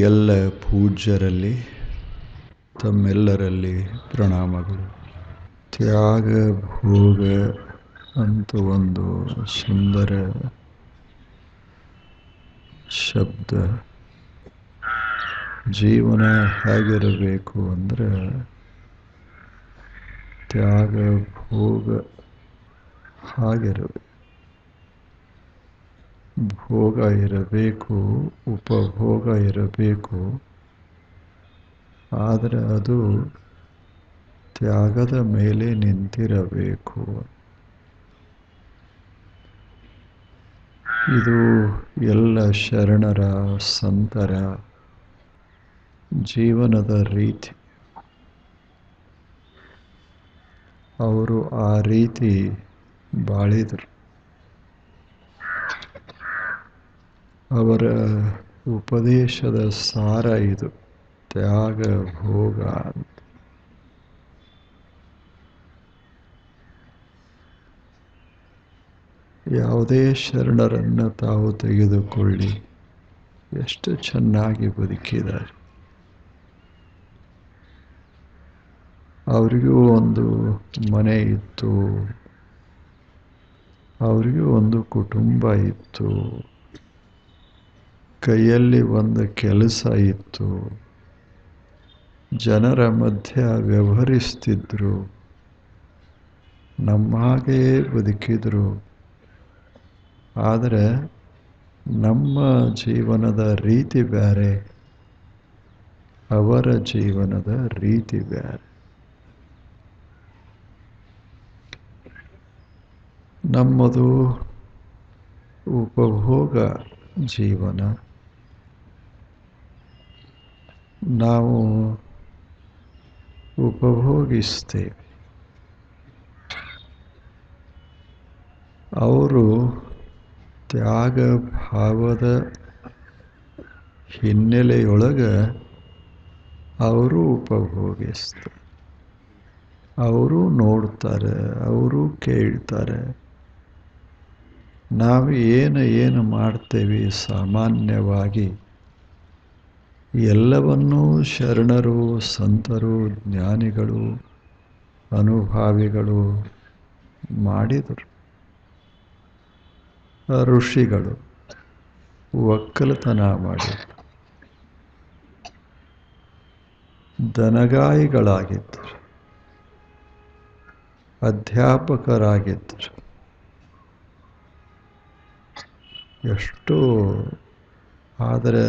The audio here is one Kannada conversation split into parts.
ಎಲ್ಲ ಪೂಜ್ಯರಲ್ಲಿ ತಮ್ಮೆಲ್ಲರಲ್ಲಿ ಪ್ರಣಾಮಗಳು. ತ್ಯಾಗ ಭೋಗ ಅಂತ ಒಂದು ಸುಂದರ ಶಬ್ದ. ಜೀವನ ಹೇಗಿರಬೇಕು ಅಂದರೆ ತ್ಯಾಗ ಭೋಗ ಹಾಗಿರಬೇಕು. ಭೋಗ ಇರಬೇಕು, ಉಪಭೋಗ ಇರಬೇಕು, ಆದರೆ ಅದು ತ್ಯಾಗದ ಮೇಲೆ ನಿಂತಿರಬೇಕು. ಇದು ಎಲ್ಲ ಶರಣರ ಸಂತರ ಜೀವನದ ರೀತಿ. ಅವರು ಆ ರೀತಿ ಬಾಳಿದರು. ಅವರ ಉಪದೇಶದ ಸಾರ ಇದು, ತ್ಯಾಗ ಭೋಗ ಅಂತ. ಯಾವುದೇ ಶರಣರನ್ನು ತಾವು ತೆಗೆದುಕೊಳ್ಳಿ, ಎಷ್ಟು ಚೆನ್ನಾಗಿ ಬದುಕಿದ್ದಾರೆ. ಅವರಿಗೂ ಒಂದು ಮನೆ ಇತ್ತು, ಅವರಿಗೂ ಒಂದು ಕುಟುಂಬ ಇತ್ತು, ಕೈಯಲ್ಲಿ ಒಂದು ಕೆಲಸ ಇತ್ತು, ಜನರ ಮಧ್ಯ ವ್ಯವಹರಿಸ್ತಿದ್ರು, ನಮ್ಮ ಹಾಗೆಯೇ ಬದುಕಿದ್ರು. ಆದರೆ ನಮ್ಮ ಜೀವನದ ರೀತಿ ಬೇರೆ, ಅವರ ಜೀವನದ ರೀತಿ ಬೇರೆ. ನಮ್ಮದು ಉಪಭೋಗ ಜೀವನ. ನಾವು ಉಪಭೋಗಿಸ್ತೇವೆ. ಅವರು ತ್ಯಾಗ ಭಾವದ ಹಿನ್ನೆಲೆಯೊಳಗೆ ಅವರು ಉಪಭೋಗಿಸ್ತಾರೆ. ಅವರು ನೋಡ್ತಾರೆ, ಅವರು ಕೇಳ್ತಾರೆ. ನಾವು ಏನು ಮಾಡ್ತೇವೆ ಸಾಮಾನ್ಯವಾಗಿ ಎಲ್ಲವನ್ನೂ ಶರಣರು, ಸಂತರು, ಜ್ಞಾನಿಗಳು, ಅನುಭಾವಿಗಳು ಮಾಡಿದರು. ಋಷಿಗಳು ಒಕ್ಕಲತನ ಮಾಡಿದರು, ದನಗಾಯಿಗಳಾಗಿದ್ದರು, ಅಧ್ಯಾಪಕರಾಗಿದ್ದರು. ಎಷ್ಟು. ಆದರೆ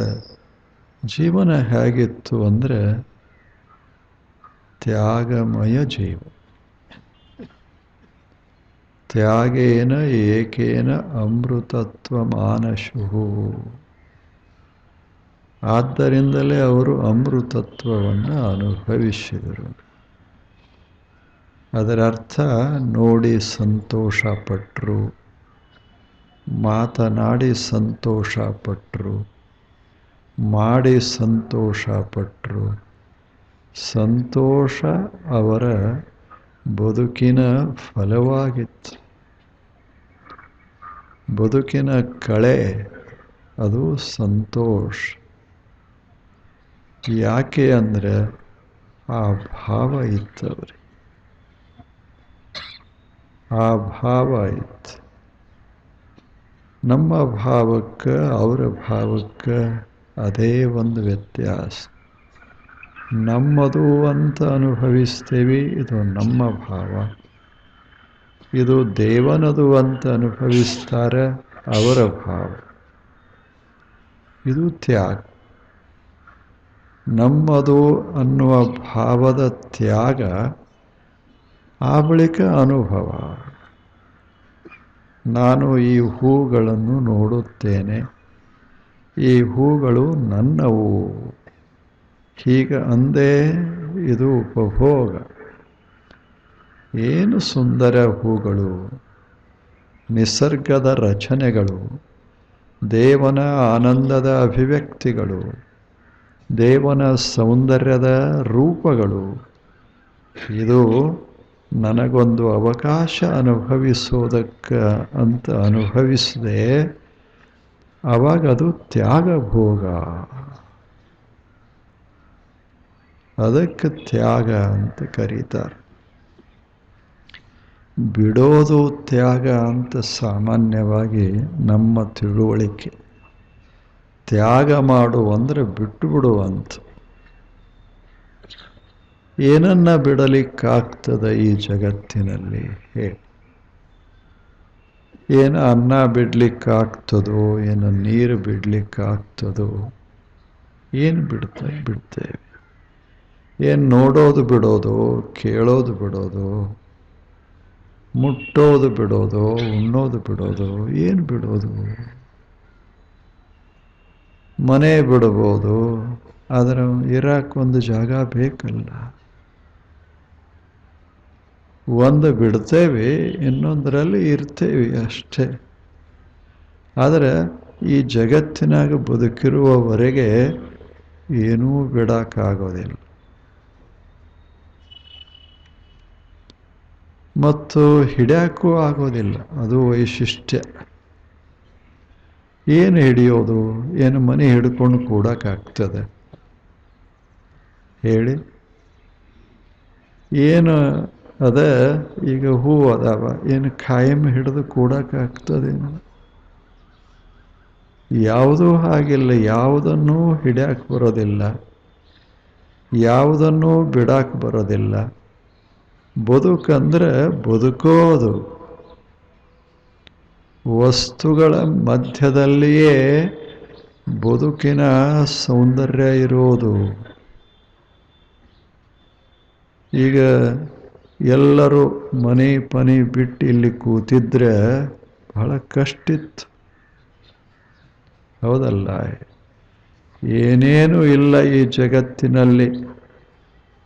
ಜೀವನ ಹೇಗಿತ್ತು ಅಂದರೆ ತ್ಯಾಗಮಯ ಜೀವ. ತ್ಯಾಗೇನ ಏಕೇನ ಅಮೃತತ್ವ ಮಾನಶು. ಆದ್ದರಿಂದಲೇ ಅವರು ಅಮೃತತ್ವವನ್ನು ಅನುಭವಿಸಿದರು. ಅದರ ಅರ್ಥ ನೋಡಿ ಸಂತೋಷಪಟ್ಟರು, ಮಾತನಾಡಿ ಸಂತೋಷಪಟ್ಟರು, ಮಾಡಿ ಸಂತೋಷಪಟ್ಟರು. ಸಂತೋಷ ಅವರ ಬದುಕಿನ ಫಲವಾಗಿತ್ತು. ಬದುಕಿನ ಕಳೆ ಅದು ಸಂತೋಷ. ಯಾಕೆ ಅಂದರೆ ಆ ಭಾವ ಇತ್ತು ಅವ್ರಿಗೆ, ಆ ಭಾವ ಇತ್ತು. ನಮ್ಮ ಭಾವಕ್ಕೆ ಅವರ ಭಾವಕ್ಕೆ ಅದೇ ಒಂದು ವ್ಯತ್ಯಾಸ. ನಮ್ಮದು ಅಂತ ಅನುಭವಿಸ್ತೇವೆ, ಇದು ನಮ್ಮ ಭಾವ. ಇದು ದೇವನದು ಅಂತ ಅನುಭವಿಸ್ತಾರೆ, ಅವರ ಭಾವ. ಇದು ತ್ಯಾಗ. ನಮ್ಮದು ಅನ್ನುವ ಭಾವದ ತ್ಯಾಗ, ಆ ಬಳಿಕ ಅನುಭವ. ನಾನು ಈ ಹೂಗಳನ್ನು ನೋಡುತ್ತೇನೆ, ಈ ಹೂಗಳು ನನ್ನವು, ಹೀಗೆ ಅಂದೇ ಇದು ಉಪಭೋಗ. ಏನು ಸುಂದರ ಹೂಗಳು, ನಿಸರ್ಗದ ರಚನೆಗಳು, ದೇವನ ಆನಂದದ ಅಭಿವ್ಯಕ್ತಿಗಳು, ದೇವನ ಸೌಂದರ್ಯದ ರೂಪಗಳು. ಇದು ನನಗೊಂದು ಅವಕಾಶ ಅನುಭವಿಸೋದಕ್ಕೆ ಅಂತ ಅನುಭವಿಸಿದೆ. ಆವಾಗ ಅದು ತ್ಯಾಗ ಭೋಗ. ಅದಕ್ಕೆ ತ್ಯಾಗ ಅಂತ ಕರೀತಾರೆ. ಬಿಡೋದು ತ್ಯಾಗ ಅಂತ ಸಾಮಾನ್ಯವಾಗಿ ನಮ್ಮ ತಿಳುವಳಿಕೆ. ತ್ಯಾಗ ಮಾಡು ಅಂದರೆ ಬಿಟ್ಟು ಬಿಡುವಂತ. ಏನನ್ನ ಬಿಡಲಿಕ್ಕಾಗ್ತದೆ ಈ ಜಗತ್ತಿನಲ್ಲಿ ಹೇಳಿ? ಏನು ಅನ್ನ ಬಿಡ್ಲಿಕ್ಕಾಗ್ತದೋ, ಏನು ನೀರು ಬಿಡ್ಲಿಕ್ಕಾಗ್ತದೋ? ಏನು ಬಿಡ್ತೇವೆ? ಏನು ನೋಡೋದು ಬಿಡೋದು, ಕೇಳೋದು ಬಿಡೋದು, ಮುಟ್ಟೋದು ಬಿಡೋದು, ಉಣ್ಣೋದು ಬಿಡೋದು, ಏನು ಬಿಡೋದು? ಮನೆ ಬಿಡ್ಬೋದು, ಆದರೆ ಇರಾಕೊಂದು ಜಾಗ ಬೇಕಲ್ಲ. ಒಂದು ಬಿಡ್ತೇವೆ, ಇನ್ನೊಂದರಲ್ಲಿ ಇರ್ತೇವೆ ಅಷ್ಟೇ. ಆದರೆ ಈ ಜಗತ್ತಿನಾಗ ಬದುಕಿರುವವರೆಗೆ ಏನೂ ಬಿಡೋಕ್ಕಾಗೋದಿಲ್ಲ. ಮತ್ತು ಹಿಡಿಯೋಕ್ಕೂ ಆಗೋದಿಲ್ಲ. ಅದು ವೈಶಿಷ್ಟ್ಯ. ಏನು ಹಿಡಿಯೋದು? ಏನು ಮನೆ ಹಿಡ್ಕೊಂಡು ಕೂಡಕ್ಕಾಗ್ತದೆ ಹೇಳಿ? ಏನು ಅದ ಈಗ ಹೂ ಅದಾವ, ಏನು ಕಾಯಂ ಹಿಡಿದು ಕೂಡಕ್ಕಾಗ್ತದೇನು? ಯಾವುದೂ ಹಾಗಿಲ್ಲ. ಯಾವುದನ್ನೂ ಹಿಡಿಯಕ್ಕೆ ಬರೋದಿಲ್ಲ, ಯಾವುದನ್ನೂ ಬಿಡಕ್ಕೆ ಬರೋದಿಲ್ಲ. ಬದುಕಂದ್ರೆ ಬದುಕೋದು. ವಸ್ತುಗಳ ಮಧ್ಯದಲ್ಲಿಯೇ ಬದುಕಿನ ಸೌಂದರ್ಯ ಇರೋದು. ಈಗ ಎಲ್ಲರೂ ಮನೆ ಪನಿ ಬಿಟ್ಟು ಇಲ್ಲಿ ಕೂತಿದ್ರೆ ಬಹಳ ಕಷ್ಟ ಇತ್ತು, ಹೌದಲ್ಲ? ಏನೇನೂ ಇಲ್ಲ ಈ ಜಗತ್ತಿನಲ್ಲಿ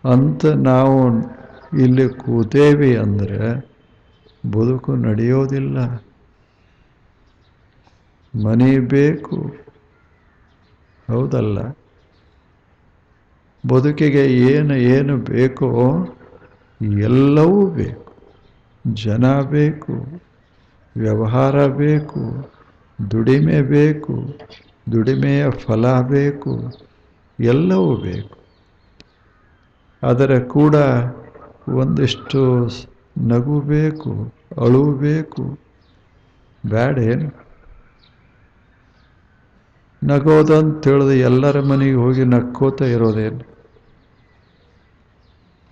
ಅಂತ ನಾವು ಇಲ್ಲಿ ಕೂತೇವಿ ಅಂದರೆ ಬದುಕು ನಡೆಯೋದಿಲ್ಲ. ಮನೆ ಬೇಕು, ಹೌದಲ್ಲ? ಬದುಕಿಗೆ ಏನು ಬೇಕೋ ಎಲ್ಲವೂ ಬೇಕು. ಜನ ಬೇಕು, ವ್ಯವಹಾರ ಬೇಕು, ದುಡಿಮೆ ಬೇಕು, ದುಡಿಮೆಯ ಫಲ ಬೇಕು, ಎಲ್ಲವೂ ಬೇಕು. ಅದರ ಕೂಡ ಒಂದಿಷ್ಟು ನಗು ಬೇಕು, ಅಳು ಬೇಕು. ಬೇಡೇನು? ನಗೋದಂತ ತಿಳಿದು ಎಲ್ಲರ ಮನೆಗೆ ಹೋಗಿ ನಕ್ಕೋತ ಇರೋದೇನು?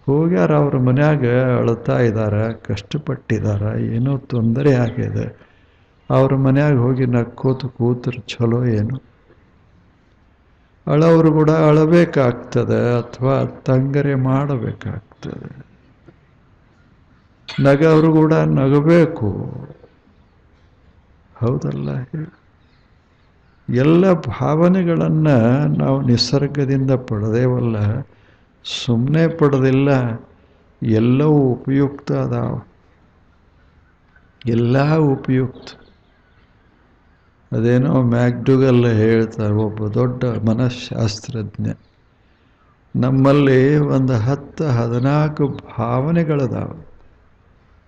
ಹೋಗ್ಯಾರ, ಅವ್ರ ಮನ್ಯಾಗ ಅಳ್ತಾ ಇದ್ದಾರೆ, ಕಷ್ಟಪಟ್ಟಿದ್ದಾರೆ, ಏನೋ ತೊಂದರೆ ಆಗಿದೆ. ಅವ್ರ ಮನ್ಯಾಗ ಹೋಗಿ ನಕ್ಕೋತ ಕೂತ್ರೆ ಚಲೋ ಏನು? ಅಳವರು ಕೂಡ ಅಳಬೇಕಾಗ್ತದೆ, ಅಥವಾ ತಂಗರೆ ಮಾಡಬೇಕಾಗ್ತದೆ. ನಗವರು ಕೂಡ ನಗಬೇಕು, ಹೌದಲ್ಲ? ಎಲ್ಲ ಭಾವನೆಗಳನ್ನು ನಾವು ನಿಸರ್ಗದಿಂದ ಪಡೆದೇವಲ್ಲ, ಸುಮ್ಮನೆ ಪಡೆದಿಲ್ಲ. ಎಲ್ಲವೂ ಉಪಯುಕ್ತ ಅದಾವ, ಎಲ್ಲ ಉಪಯುಕ್ತ. ಅದೇನೋ ಮ್ಯಾಕ್ಡೂಗಲ್ ಹೇಳ್ತಾರೆ, ಒಬ್ಬ ದೊಡ್ಡ ಮನಃಶಾಸ್ತ್ರಜ್ಞ. ನಮ್ಮಲ್ಲಿ ಒಂದು 10-14 ಭಾವನೆಗಳದಾವೆ,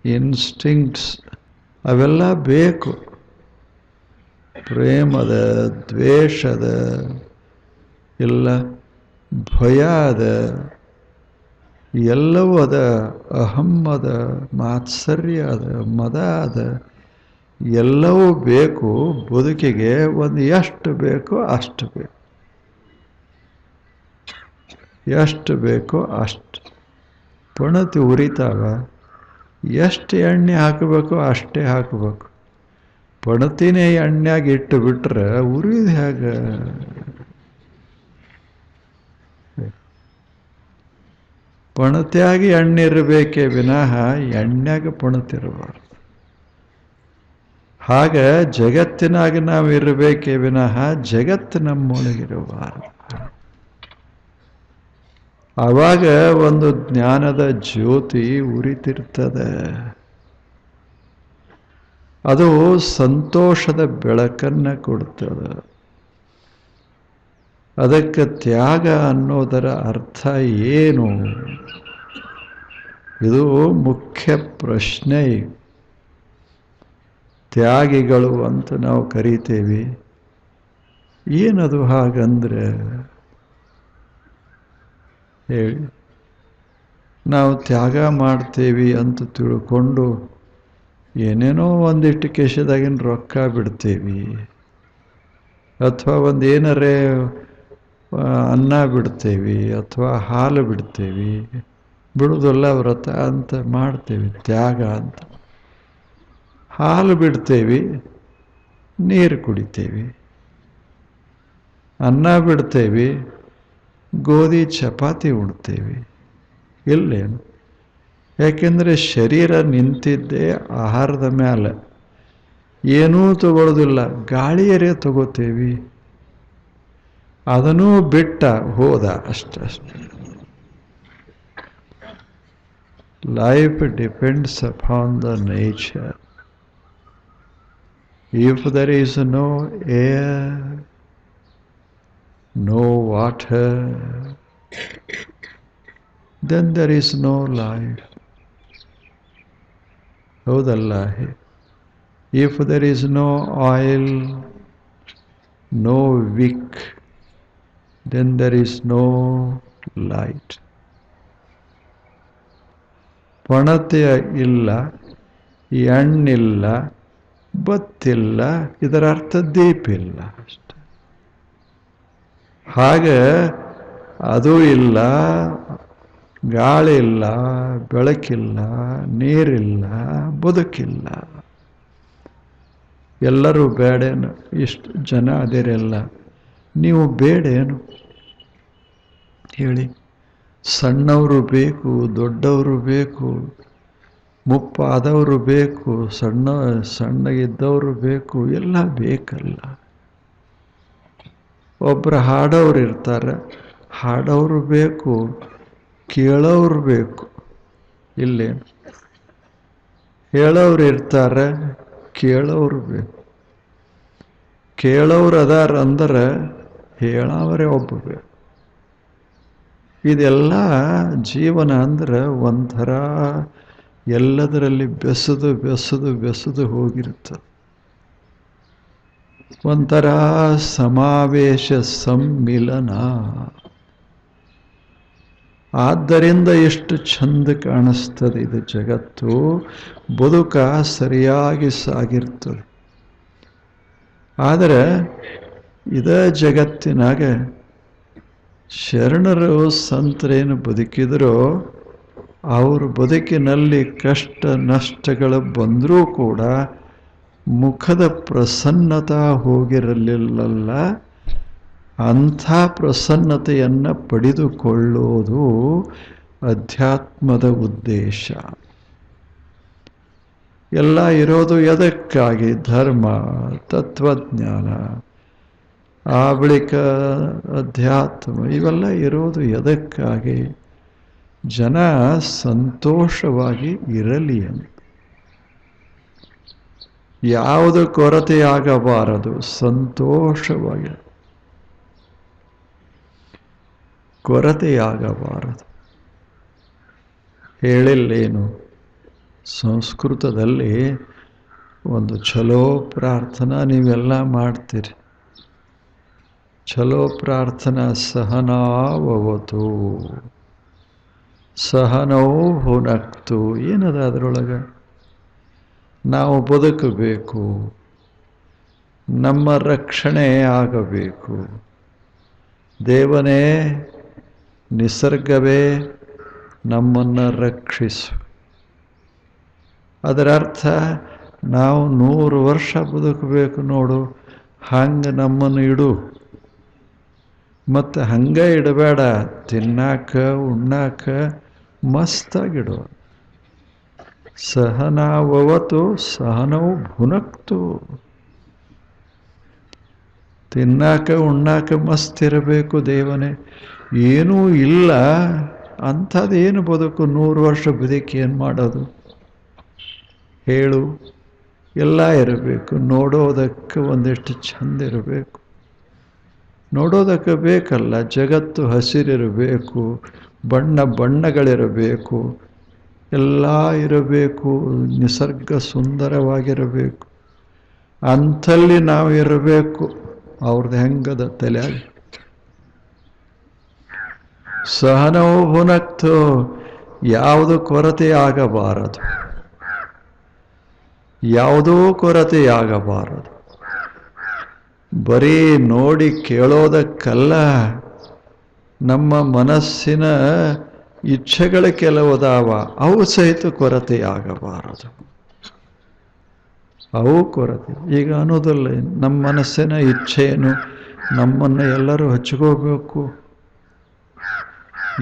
ಇನ್ಸ್ಟಿಂಕ್ಟ್ಸ್. ಅವೆಲ್ಲ ಬೇಕು. ಪ್ರೇಮದ, ದ್ವೇಷದ, ಇಲ್ಲ ಭಯ ಅದ, ಎಲ್ಲವೂ ಅದ. ಅಹಂ ಅದ, ಮಾತ್ಸರ್ಯ ಅದ, ಮದ ಅದ, ಎಲ್ಲವೂ ಬೇಕು. ಬದುಕಿಗೆ ಒಂದು ಎಷ್ಟು ಬೇಕೋ ಅಷ್ಟು ಬೇಕು, ಎಷ್ಟು ಬೇಕೋ ಅಷ್ಟು. ಪಣತಿ ಉರಿತಾವ, ಎಷ್ಟು ಎಣ್ಣೆ ಹಾಕಬೇಕೋ ಅಷ್ಟೇ ಹಾಕಬೇಕು. ಪಣತಿನೇ ಎಣ್ಣೆಯಾಗಿ ಇಟ್ಟು ಬಿಟ್ರೆ ಉರಿದು ಹೇಗೆ? ಪಣತಿಯಾಗಿ ಎಣ್ಣೆ ಇರಬೇಕೇ ವಿನಃ ಎಣ್ಣೆಗೆ ಪಣತಿರಬಾರ್ದು. ಹಾಗೆ ಜಗತ್ತಿನಾಗಿ ನಾವು ಇರಬೇಕೇ ವಿನಃ ಜಗತ್ತು ನಮ್ಮೊಳಗಿರಬಾರದು. ಆವಾಗ ಒಂದು ಜ್ಞಾನದ ಜ್ಯೋತಿ ಉರಿತಿರ್ತದೆ. ಅದು ಸಂತೋಷದ ಬೆಳಕನ್ನು ಕೊಡ್ತದೆ. ಅದಕ್ಕೆ ತ್ಯಾಗ ಅನ್ನೋದರ ಅರ್ಥ ಏನು? ಇದು ಮುಖ್ಯ ಪ್ರಶ್ನೆ. ತ್ಯಾಗಿಗಳು ಅಂತ ನಾವು ಕರಿತೇವೆ. ಏನದು ಹಾಗಂದ್ರೆ? ಹೇಳಿ. ನಾವು ತ್ಯಾಗ ಮಾಡ್ತೇವಿ ಅಂತ ತಿಳ್ಕೊಂಡು ಏನೇನೋ ಒಂದಿಷ್ಟು ಕೆಶದಾಗಿನ ರೊಕ್ಕ ಬಿಡ್ತೇವಿ, ಅಥವಾ ಒಂದು ಏನರೇ ಅನ್ನ ಬಿಡ್ತೇವಿ, ಅಥವಾ ಹಾಲು ಬಿಡ್ತೇವಿ. ಬಿಡುವುದಲ್ಲ ವ್ರತ ಅಂತ ಮಾಡ್ತೇವಿ, ತ್ಯಾಗ ಅಂತ. ಹಾಲು ಬಿಡ್ತೇವಿ, ನೀರು ಕುಡಿತೇವಿ. ಅನ್ನ ಬಿಡ್ತೇವಿ, ಗೋಧಿ ಚಪಾತಿ ಉಣ್ತೇವಿ. ಇಲ್ಲೇನು? ಯಾಕೆಂದರೆ ಶರೀರ ನಿಂತಿದ್ದೇ ಆಹಾರದ ಮೇಲೆ. ಏನೂ ತಗೊಳ್ಳೋದಿಲ್ಲ, ಗಾಳಿಯರೇ ತಗೋತೇವಿ. ಅದನ್ನೂ ಬಿಟ್ಟ ಹೋದ ಅಷ್ಟೇ. Life depends upon the nature. If there is no air, no water, then there is no life. ಹೌದಲ್ಲ? If there is no oil, no wick, then there is no light. ಪಣತೆ ಇಲ್ಲ, ಎಣ್ಣಿಲ್ಲ, ಬತ್ತಿಲ್ಲ, ಇದರ ಅರ್ಥ ದೀಪ ಇಲ್ಲ ಅಷ್ಟೆ. ಹಾಗೆ ಅದು ಇಲ್ಲ, ಗಾಳಿ ಇಲ್ಲ, ಬೆಳಕಿಲ್ಲ, ನೀರಿಲ್ಲ, ಬದುಕಿಲ್ಲ. ಎಲ್ಲರೂ ಬೇಡೇನು? ಇಷ್ಟು ಜನ ಅದಿರೆಲ್ಲ, ನೀವು ಬೇಡೇನು ಹೇಳಿ? ಸಣ್ಣವರು ಬೇಕು, ದೊಡ್ಡವರು ಬೇಕು, ಮುಪ್ಪಾದವರು ಬೇಕು, ಸಣ್ಣಗಿದ್ದವರು ಬೇಕು, ಎಲ್ಲ ಬೇಕಲ್ಲ. ಒಬ್ಬರು ಹಾಡೋರು ಇರ್ತಾರೆ, ಹಾಡೋರು ಬೇಕು, ಕೇಳೋರು ಬೇಕು. ಇಲ್ಲೇನು? ಹೇಳೋರು ಇರ್ತಾರೆ, ಕೇಳೋರು ಬೇಕು. ಕೇಳೋರು ಅದಾರ ಅಂದ್ರೆ ಹೇಳೋವರೇ ಒಬ್ಬ ಬೇಕು. ಇದೆಲ್ಲ ಜೀವನ ಅಂದ್ರೆ ಒಂಥರ ಎಲ್ಲದರಲ್ಲಿ ಬೆಸೆದು ಬೆಸೆದು ಬೆಸೆದು ಹೋಗಿರ್ತದೆ. ಒಂಥರ ಸಮಾವೇಶ, ಸಮ್ಮಿಲನ. ಆದ್ದರಿಂದ ಎಷ್ಟು ಚಂದ ಕಾಣಿಸ್ತದೆ ಇದು ಜಗತ್ತು. ಬದುಕ ಸರಿಯಾಗಿ ಸಾಗಿರ್ತದೆ. ಆದರೆ ಇದೇ ಜಗತ್ತಿನಾಗ ಶರಣರು ಸಂತರೇನು ಬದುಕಿದರೋ ಅವ್ರ ಬದುಕಿನಲ್ಲಿ ಕಷ್ಟ ನಷ್ಟಗಳು ಬಂದರೂ ಕೂಡ ಮುಖದ ಪ್ರಸನ್ನತಾ ಹೋಗಿರಲಿಲ್ಲಲ್ಲ. ಅಂಥ ಪ್ರಸನ್ನತೆಯನ್ನು ಪಡೆದುಕೊಳ್ಳೋದು ಅಧ್ಯಾತ್ಮದ ಉದ್ದೇಶ. ಎಲ್ಲ ಇರೋದು ಎದಕ್ಕಾಗಿ? ಧರ್ಮ, ತತ್ವಜ್ಞಾನ, ಆ ಬಳಿಕ ಅಧ್ಯಾತ್ಮ, ಇವೆಲ್ಲ ಇರೋದು ಎದಕ್ಕಾಗಿ? ಜನ ಸಂತೋಷವಾಗಿ ಇರಲಿ ಅಂತ. ಯಾವುದು ಕೊರತೆಯಾಗಬಾರದು, ಸಂತೋಷವಾಗಿ, ಕೊರತೆಯಾಗಬಾರದು. ಹೇಳಿಲ್ಲೇನು? ಸಂಸ್ಕೃತದಲ್ಲಿ ಒಂದು ಛಲೋ ಪ್ರಾರ್ಥನಾ ನೀವೆಲ್ಲ ಮಾಡ್ತೀರಿ. ಛಲೋ ಪ್ರಾರ್ಥನಾ ಸಹನಾವವತು ಸಹನೋ ಭುನಕ್ತು. ಏನದ ಅದರೊಳಗೆ? ನಾವು ಬದುಕಬೇಕು, ನಮ್ಮ ರಕ್ಷಣೆ ಆಗಬೇಕು. ದೇವನೇ, ನಿಸರ್ಗವೇ ನಮ್ಮನ್ನು ರಕ್ಷಿಸು. ಅದರ ಅರ್ಥ ನಾವು 100 ವರ್ಷ ಬದುಕಬೇಕು ನೋಡು, ಹಂಗೆ ನಮ್ಮನ್ನು ಇಡು. ಮತ್ತು ಹಂಗೆ ಇಡಬೇಡ, ತಿನ್ನಾಕ ಉಣ್ಣಾಕ ಮಸ್ತಾಗಿಡು. ಸಹನಾವವತು ಸಹನವು ಭುನಕ್ತು. ತಿನ್ನಾಕ ಉಣ್ಣಾಕ ಮಸ್ತಿರಬೇಕು ದೇವನೇ. ಏನೂ ಇಲ್ಲ ಅಂಥದ್ದೇನು ಬದುಕು? 100 ವರ್ಷ ಬದುಕಿ ಏನು ಮಾಡೋದು ಹೇಳು? ಎಲ್ಲ ಇರಬೇಕು. ನೋಡೋದಕ್ಕೆ ಒಂದಿಷ್ಟು ಚಂದ ಇರಬೇಕು. ನೋಡೋದಕ್ಕೆ ಬೇಕಲ್ಲ, ಜಗತ್ತು ಹಸಿರಿರಬೇಕು, ಬಣ್ಣ ಬಣ್ಣಗಳಿರಬೇಕು, ಎಲ್ಲ ಇರಬೇಕು, ನಿಸರ್ಗ ಸುಂದರವಾಗಿರಬೇಕು. ಅಂಥಲ್ಲಿ ನಾವು ಇರಬೇಕು. ಅವ್ರದ್ದು ಹೆಂಗದ ತಲೆಯಾಗಿ ಸಹನೋ ಭುನಕ್ತು, ಯಾವುದು ಕೊರತೆಯಾಗಬಾರದು, ಯಾವುದೂ ಕೊರತೆಯಾಗಬಾರದು. ಬರೀ ನೋಡಿ ಕೇಳೋದಕ್ಕಲ್ಲ, ನಮ್ಮ ಮನಸ್ಸಿನ ಇಚ್ಛೆಗಳು ಕೆಲವುದಾವ, ಅವು ಸಹಿತ ಕೊರತೆಯಾಗಬಾರದು. ಅವು ಕೊರತೆ ಈಗ ಅನ್ನೋದಲ್ಲ. ನಮ್ಮ ಮನಸ್ಸಿನ ಇಚ್ಛೆಯನ್ನು ನಮ್ಮನ್ನು ಎಲ್ಲರೂ ಹಚ್ಕೋಬೇಕು.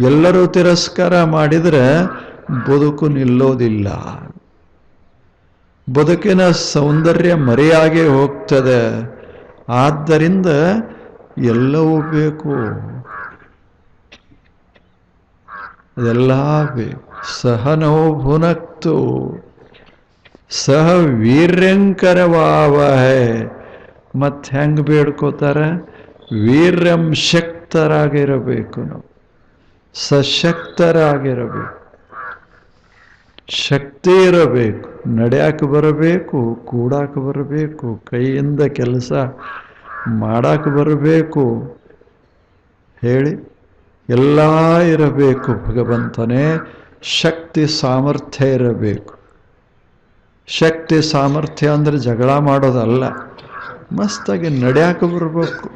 ಎಲ್ಲರೂ ತಿರಸ್ಕಾರ ಮಾಡಿದರೆ ಬದುಕು ನಿಲ್ಲೋದಿಲ್ಲ. ಬದುಕಿನ ಸೌಂದರ್ಯ ಮರೆಯಾಗೇ ಹೋಗ್ತದೆ. ಆದ್ದರಿಂದ ಎಲ್ಲವೂ ಬೇಕು, ಎಲ್ಲ ಬೇಕು. ಸಹನೋ ಭುನಕ್ತು ಸಹ ವೀರ್ಯಂಕರವಾವಹೆ. ಮತ್ತೆ ಹೆಂಗೆ ಬೇಡ್ಕೋತಾರೆ? ವೀರ್ಯಂ ಶಕ್ತರಾಗಿರಬೇಕು, ನಾವು ಸಶಕ್ತರಾಗಿರಬೇಕು, ಶಕ್ತಿ ಇರಬೇಕು, ನಡೆಯಕ್ಕೆ ಬರಬೇಕು, ಕೂಡಕ್ಕೆ ಬರಬೇಕು, ಕೈಯಿಂದ ಕೆಲಸ ಮಾಡಕ್ಕೆ ಬರಬೇಕು. ಹೇಳಿ, ಎಲ್ಲ ಇರಬೇಕು. ಭಗವಂತನೇ ಶಕ್ತಿ ಸಾಮರ್ಥ್ಯ ಇರಬೇಕು. ಶಕ್ತಿ ಸಾಮರ್ಥ್ಯ ಅಂದರೆ ಜಗಳ ಮಾಡೋದಲ್ಲ, ಮಸ್ತಾಗಿ ನಡೆಯಕ್ಕೆ ಬರಬೇಕು,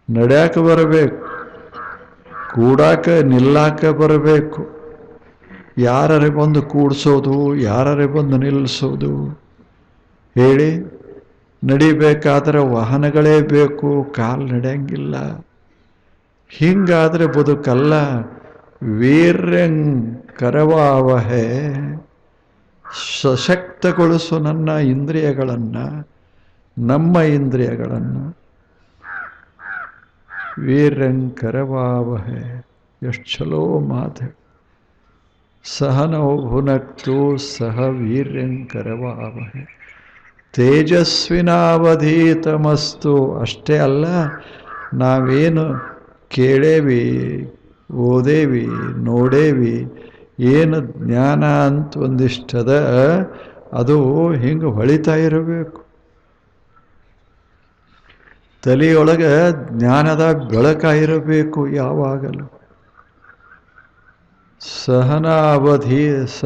ನಡೆಯಕ್ಕೆ ಬರಬೇಕು, ಕೂಡಾಕ ನಿಲ್ಲಾಕ ಬರಬೇಕು. ಯಾರೇ ಬಂದು ಕೂಡಿಸೋದು, ಯಾರೇ ಬಂದು ನಿಲ್ಲಿಸೋದು? ಹೇಳಿ, ನಡಿಬೇಕಾದ್ರೆ ವಾಹನಗಳೇ ಬೇಕು, ಕಾಲು ನಡೆಯಂಗಿಲ್ಲ. ಹಿಂಗಾದ್ರೆ ಬದುಕಲ್ಲ. ವೀರ್ಯಂ ಕರವಾವಹೆ, ಸಶಕ್ತಗೊಳಿಸು ನನ್ನ ಇಂದ್ರಿಯಗಳನ್ನು, ನಮ್ಮ ಇಂದ್ರಿಯಗಳನ್ನು. ವೀರ್ಯಂ ಕರವಾವಹೆ, ಎಷ್ಟು ಚಲೋ ಮಾತು. ಸಹನೋ ಭುನಕ್ತು ಸಹ ವೀರ್ಯಂ ಕರವಾವಹೆ ತೇಜಸ್ವಿನಾವಧೀತಮಸ್ತು. ಅಷ್ಟೇ ಅಲ್ಲ, ನಾವೇನು ಕೇಳೇವಿ, ಓದೇವಿ, ನೋಡೇವಿ, ಏನು ಜ್ಞಾನ ಅಂತ ಒಂದಿಷ್ಟದ, ಅದು ಹಿಂಗೆ ಹೊಳಿತಾ ಇರಬೇಕು. ತಲೆಯೊಳಗೆ ಜ್ಞಾನದ ಬೆಳಕಾಗಿರಬೇಕು ಯಾವಾಗಲೂ.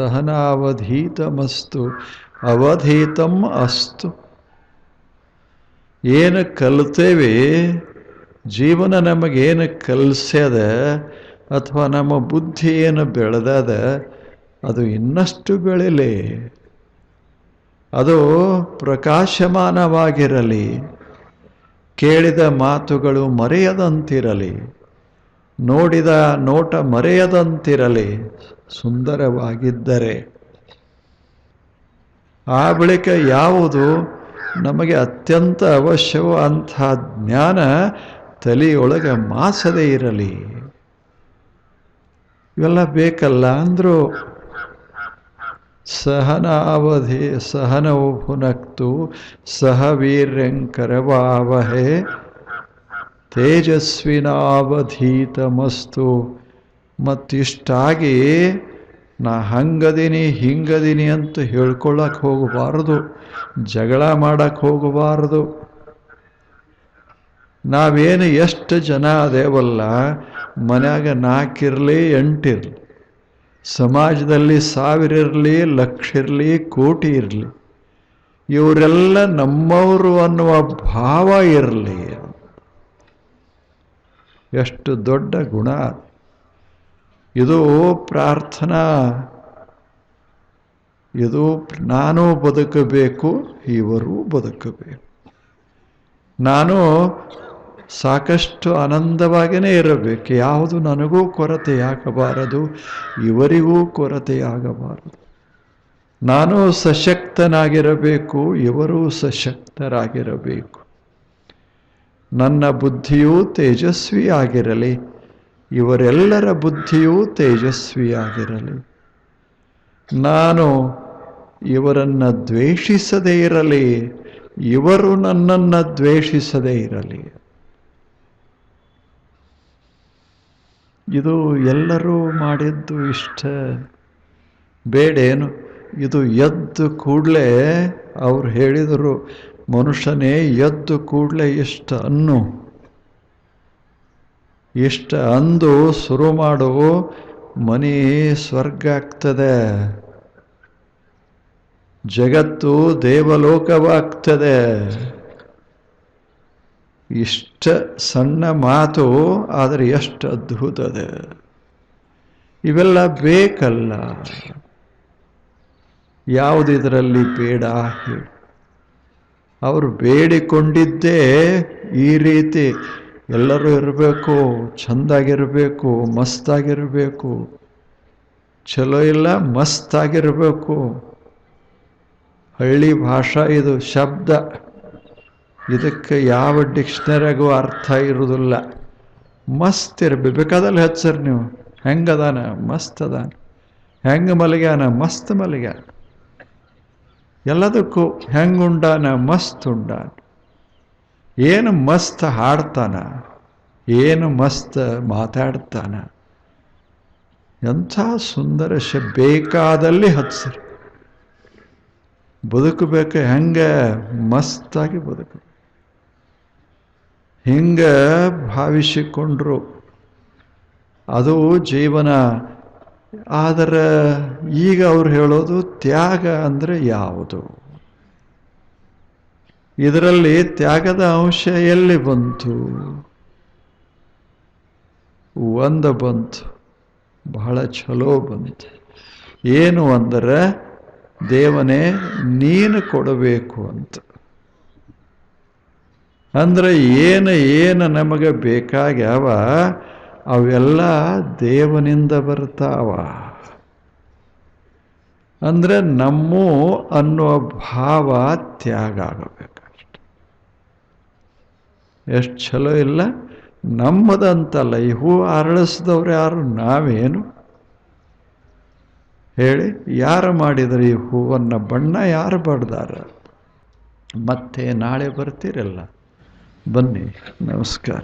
ಸಹನಾವಧೀತಮಸ್ತು, ಅವಧೀತಂ ಅಸ್ತು. ಏನು ಕಲಿತೇವೆ, ಜೀವನ ನಮಗೇನು ಕಲಿಸ್ಯದ, ಅಥವಾ ನಮ್ಮ ಬುದ್ಧಿ ಏನು ಬೆಳೆದದ, ಅದು ಇನ್ನಷ್ಟು ಬೆಳೆಯಲಿ, ಅದು ಪ್ರಕಾಶಮಾನವಾಗಿರಲಿ. ಕೇಳಿದ ಮಾತುಗಳು ಮರೆಯದಂತಿರಲಿ, ನೋಡಿದ ನೋಟ ಮರೆಯದಂತಿರಲಿ. ಸುಂದರವಾಗಿದ್ದರೆ ಆ ಬಳಿಕ ಯಾವುದು ನಮಗೆ ಅತ್ಯಂತ ಅವಶ್ಯವೋ ಅಂಥ ಜ್ಞಾನ ತಲೆಯೊಳಗೆ ಮಾಸದೇ ಇರಲಿ. ಇವೆಲ್ಲ ಬೇಕಲ್ಲ ಅಂದರು. ಸಹನೋ ಭುನಕ್ತು ಸಹ ವೀರ್ಯಂ ಕರವಾವಹೆ ತೇಜಸ್ವಿನಾವಧೀತಮಸ್ತು. ಮತ್ತಿಷ್ಟಾಗಿ ನಾ ಹಂಗದೀನಿ ಹಿಂಗದೀನಿ ಅಂತ ಹೇಳ್ಕೊಳ್ಳಕ್ಕೆ ಹೋಗಬಾರದು, ಜಗಳ ಮಾಡಕ್ಕೆ ಹೋಗಬಾರದು. ನಾವೇನು ಎಷ್ಟು ಜನ ಅದೇವಲ್ಲ, ಮನ್ಯಾಗ 4 ಇರಲಿ 8 ಇರಲಿ, ಸಮಾಜದಲ್ಲಿ 1000 ಇರಲಿ, ಲಕ್ಷ ಇರಲಿ, ಕೋಟಿ ಇರಲಿ, ಇವರೆಲ್ಲ ನಮ್ಮವರು ಅನ್ನುವ ಭಾವ ಇರಲಿ. ಎಷ್ಟು ದೊಡ್ಡ ಗುಣ ಇದು. ಪ್ರಾರ್ಥನಾ ಇದು. ನಾನು ಬದುಕಬೇಕು, ಇವರೂ ಬದುಕಬೇಕು. ನಾನು ಸಾಕಷ್ಟು ಆನಂದವಾಗಿಯೇ ಇರಬೇಕು, ಯಾವುದು ನನಗೂ ಕೊರತೆಯಾಗಬಾರದು, ಇವರಿಗೂ ಕೊರತೆಯಾಗಬಾರದು. ನಾನು ಸಶಕ್ತನಾಗಿರಬೇಕು, ಇವರೂ ಸಶಕ್ತರಾಗಿರಬೇಕು. ನನ್ನ ಬುದ್ಧಿಯೂ ತೇಜಸ್ವಿಯಾಗಿರಲಿ, ಇವರೆಲ್ಲರ ಬುದ್ಧಿಯೂ ತೇಜಸ್ವಿಯಾಗಿರಲಿ. ನಾನು ಇವರನ್ನು ದ್ವೇಷಿಸದೇ ಇರಲಿ, ಇವರು ನನ್ನನ್ನು ದ್ವೇಷಿಸದೇ ಇರಲಿ. ಇದು ಎಲ್ಲರೂ ಮಾಡಿದ್ದು ಇಷ್ಟ ಬೇಡೇನು? ಇದು ಎದ್ದು ಕೂಡಲೇ ಅವ್ರು ಹೇಳಿದರು, ಮನುಷ್ಯನೇ ಎದ್ದು ಕೂಡಲೇ ಇಷ್ಟ ಅನ್ನು. ಇಷ್ಟ ಅಂದು ಶುರು ಮಾಡು, ಮನೆ ಸ್ವರ್ಗ ಆಗ್ತದೆ, ಜಗತ್ತು ದೇವಲೋಕವಾಗ್ತದೆ. ಇಷ್ಟ ಸಣ್ಣ ಮಾತು, ಆದರೆ ಎಷ್ಟು ಅದ್ಭುತದೆ. ಇವೆಲ್ಲ ಬೇಕಲ್ಲ. ಯಾವುದಿದರಲ್ಲಿ ಬೇಡ ಹೇಳಿ? ಅವರು ಬೇಡಿಕೊಂಡಿದ್ದೇ ಈ ರೀತಿ ಎಲ್ಲರೂ ಇರಬೇಕು, ಚೆಂದಾಗಿರಬೇಕು, ಮಸ್ತಾಗಿರಬೇಕು. ಚಲೋ ಇಲ್ಲ, ಮಸ್ತಾಗಿರಬೇಕು. ಹಳ್ಳಿ ಭಾಷಾ ಇದು ಶಬ್ದ, ಇದಕ್ಕೆ ಯಾವ ಡಿಕ್ಷನರಿಗೂ ಅರ್ಥ ಇರುವುದಿಲ್ಲ. ಮಸ್ತ್ ಇರಬೇಕು. ಬೇಕಾದಲ್ಲಿ ಹಚ್ಚರಿ ನೀವು, ಹೆಂಗದಾನ? ಮಸ್ತ್ ಅದಾನ. ಹೆಂಗೆ ಮಲಗ್ಯಾನ? ಮಸ್ತ್ ಮಲಗ್ಯಾನ. ಎಲ್ಲದಕ್ಕೂ ಹೆಂಗುಂಡಾನ? ಮಸ್ತ್ ಉಂಡಾನ. ಏನು ಮಸ್ತ್ ಹಾಡ್ತಾನ, ಏನು ಮಸ್ತ್ ಮಾತಾಡ್ತಾನ. ಎಂಥ ಸುಂದರ ಬೇಕಾದಲ್ಲಿ ಹಚ್ಚ್ರಿ. ಬದುಕಬೇಕು ಹೆಂಗೆ? ಮಸ್ತಾಗಿ ಬದುಕು. ಹಿಂಗೆ ಭಾವಿಸಿಕೊಂಡ್ರು ಅದು ಜೀವನ. ಆದರೆ ಈಗ ಅವ್ರು ಹೇಳೋದು ತ್ಯಾಗ ಅಂದರೆ ಯಾವುದು? ಇದರಲ್ಲಿ ತ್ಯಾಗದ ಅಂಶ ಎಲ್ಲಿ ಬಂತು? ಒಂದು ಬಂತು, ಬಹಳ ಚಲೋ ಬಂತು. ಏನು ಅಂದರೆ, ದೇವನೇ ನೀನು ಕೊಡಬೇಕು ಅಂತ. ಅಂದರೆ ಏನು ನಮಗೆ ಬೇಕಾಗ್ಯಾವ ಅವೆಲ್ಲ ದೇವನಿಂದ ಬರ್ತಾವ. ಅಂದರೆ ನಮ್ಮ ಅನ್ನುವ ಭಾವ ತ್ಯಾಗ ಆಗಬೇಕಷ್ಟೆ. ಎಷ್ಟು ಚಲೋ ಇಲ್ಲ? ನಮ್ಮದಂತಲ್ಲ. ಈ ಹೂ ಅರಳಿಸಿದವ್ರು ಯಾರು? ನಾವೇನು ಹೇಳಿ? ಯಾರು ಮಾಡಿದ್ರು ಈ ಹೂವನ್ನು? ಬಣ್ಣ ಯಾರು ಬಡ್ದಾರ? ಮತ್ತೆ ನಾಳೆ ಬರ್ತೀರಲ್ಲ, ಬನ್ನಿ. ನಮಸ್ಕಾರ.